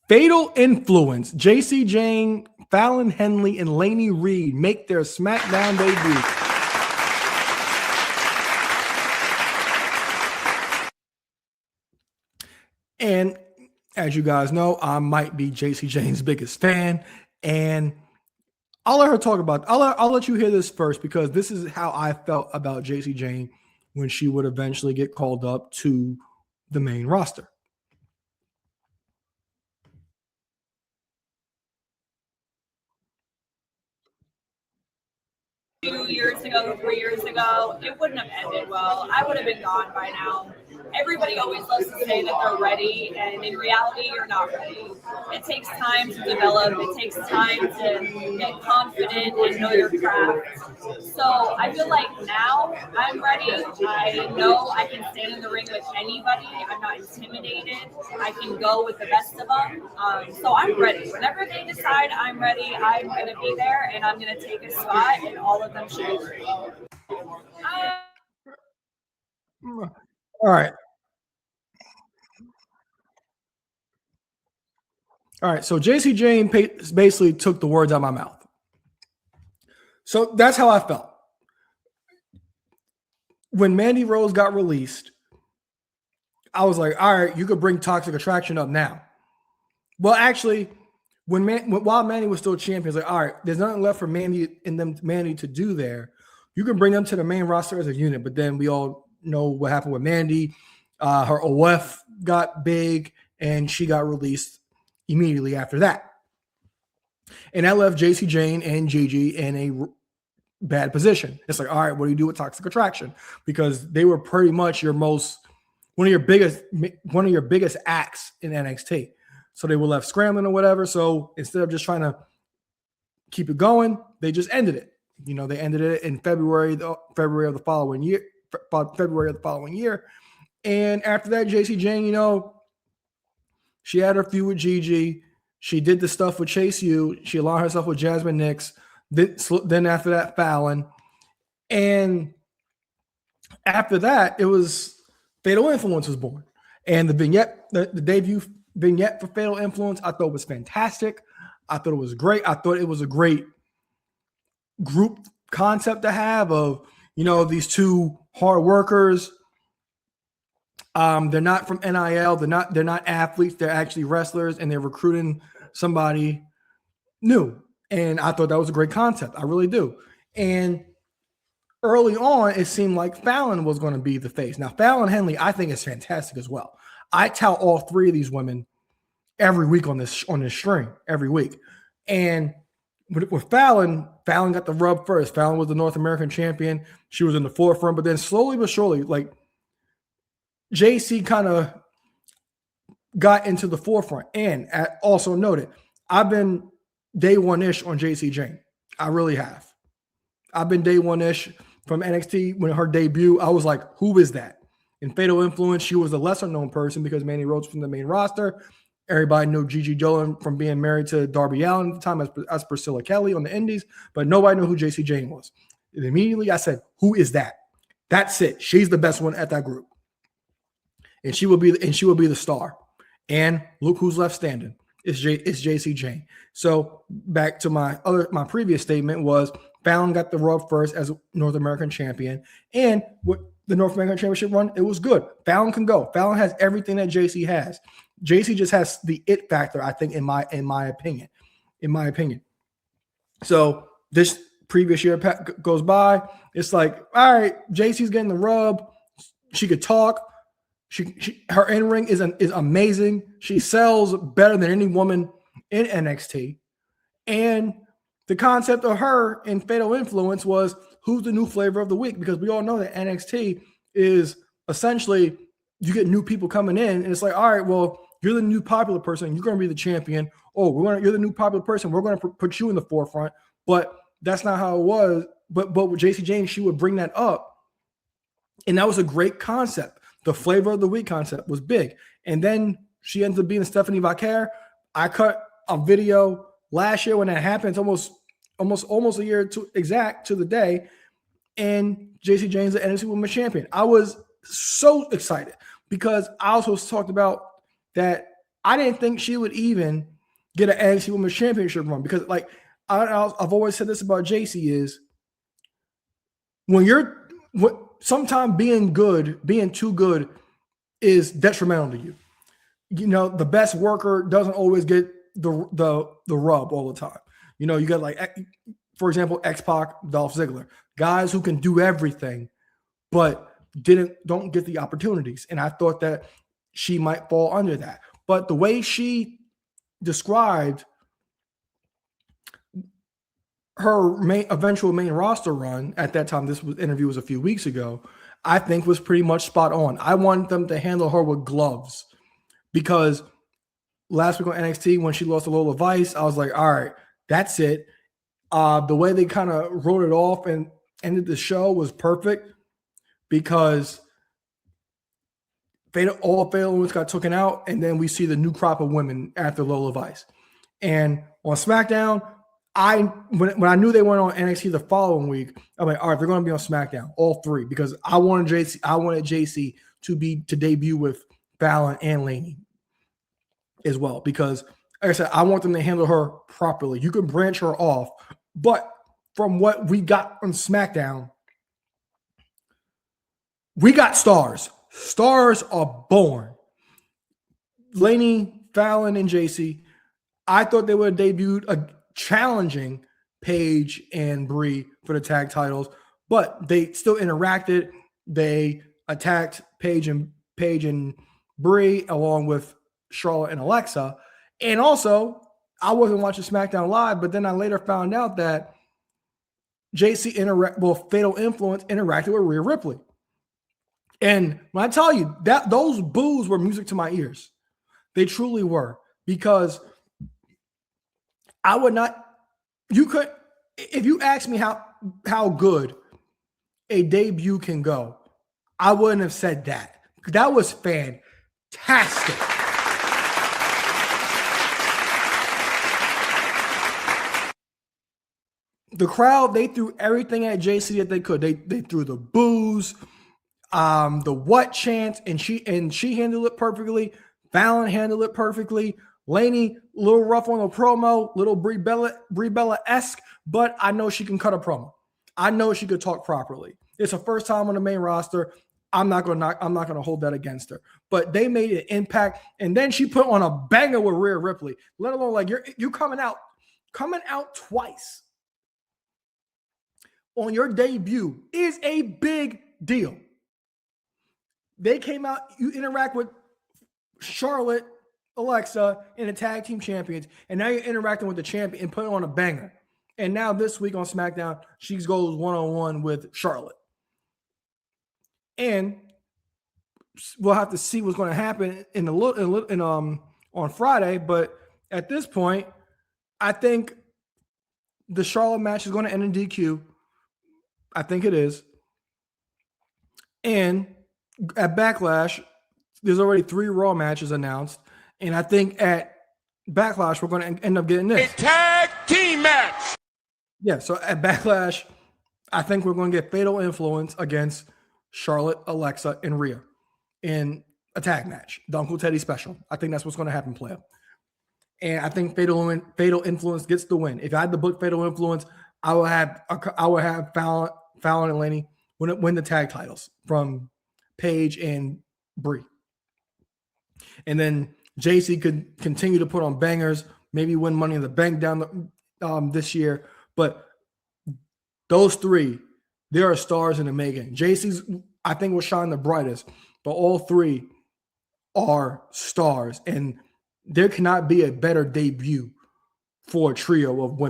Fatal Influence, Jacy Jayne, Fallon Henley, and Lainey Reid make their SmackDown debut. And as you guys know, I might be Jacy Jayne's biggest fan, and I'll let her talk about. I'll let you hear this first, because this is how I felt about Jacy Jayne when she would eventually get called up to the main roster. Two years ago, 3 years ago, it wouldn't have ended well. I would have been gone by now. Everybody always loves to say that they're ready, and in reality, you're not ready. It takes time to develop. It takes time to get confident and know your craft. So I feel like now I'm ready. I know I can stand in the ring with anybody. I'm not intimidated. I can go with the best of them. So I'm ready. Whenever they decide I'm ready, I'm going to be there, and I'm going to take a spot, and all of them should be ready. All right. All right. So Jacy Jayne basically took the words out of my mouth. So that's how I felt. When Mandy Rose got released, I was like, all right, you could bring Toxic Attraction up now. Well, actually, while Mandy was still champion, it's like, all right, there's nothing left for Mandy to do there. You can bring them to the main roster as a unit, but then we all know what happened with Mandy. Her OF got big, and she got released immediately after that. And that left Jacy Jayne and Gigi in a bad position. It's like, all right, what do you do with Toxic Attraction? Because they were pretty much one of your biggest acts in NXT. So they were left scrambling or whatever. So instead of just trying to keep it going, they just ended it. You know, they ended it in February of the following year. And after that, Jacy Jayne, you know, she had her feud with Gigi. She did the stuff with Chase U. She aligned herself with Jasmine Nix. Then after that, Fallon. And after that, it was Fatal Influence was born. And the vignette, the debut vignette for Fatal Influence, I thought was fantastic. I thought it was great. I thought it was a great group concept to have of, you know, these two hard workers. They're not from NIL. They're not athletes. They're actually wrestlers, and they're recruiting somebody new. And I thought that was a great concept. I really do. And early on, it seemed like Fallon was going to be the face. Now, Fallon Henley, I think, is fantastic as well. I tout all three of these women every week on this string, every week. And with Fallon got the rub first. Fallon was the North American champion. She was in the forefront, but then slowly but surely, like, JC kind of got into the forefront. And also noted, I've been day one-ish on Jacy Jayne. I really have. I've been day one-ish from NXT when her debut. I was like, who is that? In Fatal Influence, she was a lesser-known person because Mandy Rose from the main roster. Everybody knew Gigi Dolan from being married to Darby Allin at the time as Priscilla Kelly on the Indies, but nobody knew who Jacy Jayne was. And immediately I said, who is that? That's it. She's the best one at that group. And she will be the star. And look who's left standing. It's Jacy Jayne. So back to my previous statement was Fallon got the rub first as North American champion. And with the North American Championship run, it was good. Fallon can go. Fallon has everything that Jacy has. Jacy just has the it factor, I think, in my opinion. So this previous year goes by. It's like, all right, Jacy's getting the rub. She could talk. Her in-ring is amazing. She sells better than any woman in NXT. And the concept of her in Fatal Influence was, who's the new flavor of the week? Because we all know that NXT is essentially, you get new people coming in, and it's like, all right, well, you're the new popular person. You're going to be the champion. Oh, you're the new popular person. We're going to put you in the forefront. But that's not how it was. But with Jacy Jayne, she would bring that up. And that was a great concept. The flavor of the week concept was big. And then she ends up being Stephanie Vaquer. I cut a video last year when that happened. It's almost a year to exact to the day. And Jacy Jayne's the NXT Women's Champion. I was so excited because I also talked about that I didn't think she would even get an NXT Women's Championship run, because like I've always said this about Jacy is sometimes being too good is detrimental to you. You know, the best worker doesn't always get the rub all the time. You know, you got like, for example, X-Pac, Dolph Ziggler, guys who can do everything, but don't get the opportunities. And I thought that she might fall under that. But the way she described her eventual main roster run at that time, interview was a few weeks ago, I think was pretty much spot on. I wanted them to handle her with gloves, because last week on NXT, when she lost to Lola Vice, I was like, all right, that's it. The way they kind of wrote it off and ended the show was perfect, because all Fatal Women got taken out, and then we see the new crop of women after Lola Vice. And on SmackDown, when I knew they weren't on NXT the following week, I'm like, all right, they're going to be on SmackDown, all three, because I wanted Jacy to debut with Fallon and Lainey as well, because like I said, I want them to handle her properly. You can branch her off, but from what we got on SmackDown, we got stars. Stars are born. Lainey, Fallon, and Jacy, I thought they would have debuted challenging Paige and Brie for the tag titles, but they still interacted. They attacked Paige and Brie along with Charlotte and Alexa. And also, I wasn't watching SmackDown Live, but then I later found out that Fatal Influence interacted with Rhea Ripley. And when I tell you that those boos were music to my ears, they truly were, because I would not, if you asked me how good a debut can go, I wouldn't have said that. That was fantastic. The crowd, they threw everything at Jacy that they could. They threw the boos, the what chants, and she handled it perfectly. Fallon handled it perfectly. Lainey, a little rough on the promo, little Brie Bella-esque, but I know she can cut a promo. I know she could talk properly. It's her first time on the main roster. I'm not gonna hold that against her. But they made an impact, and then she put on a banger with Rhea Ripley. Let alone like you're coming out twice on your debut is a big deal. They came out, you interact with Charlotte, Alexa, and the tag team champions, and now you're interacting with the champion and putting on a banger. And now this week on SmackDown, she goes one-on-one with Charlotte. And we'll have to see what's going to happen on Friday. But at this point, I think the Charlotte match is going to end in DQ. I think it is. And at Backlash, there's already 3 Raw matches announced. And I think at Backlash, we're going to end up getting this. A tag team match. Yeah, so at Backlash, I think we're going to get Fatal Influence against Charlotte, Alexa, and Rhea in a tag match. The Uncle Teddy special. I think that's what's going to happen, player. And I think Fatal Influence gets the win. If I had to book Fatal Influence, I would have Fallon and Lainey win the tag titles from Paige and Brie. And then Jacy could continue to put on bangers, maybe win Money in the Bank down this year. But those 3, they are stars in the making. Jacy's, I think, will shine the brightest, but all 3 are stars, and there cannot be a better debut for a trio of women.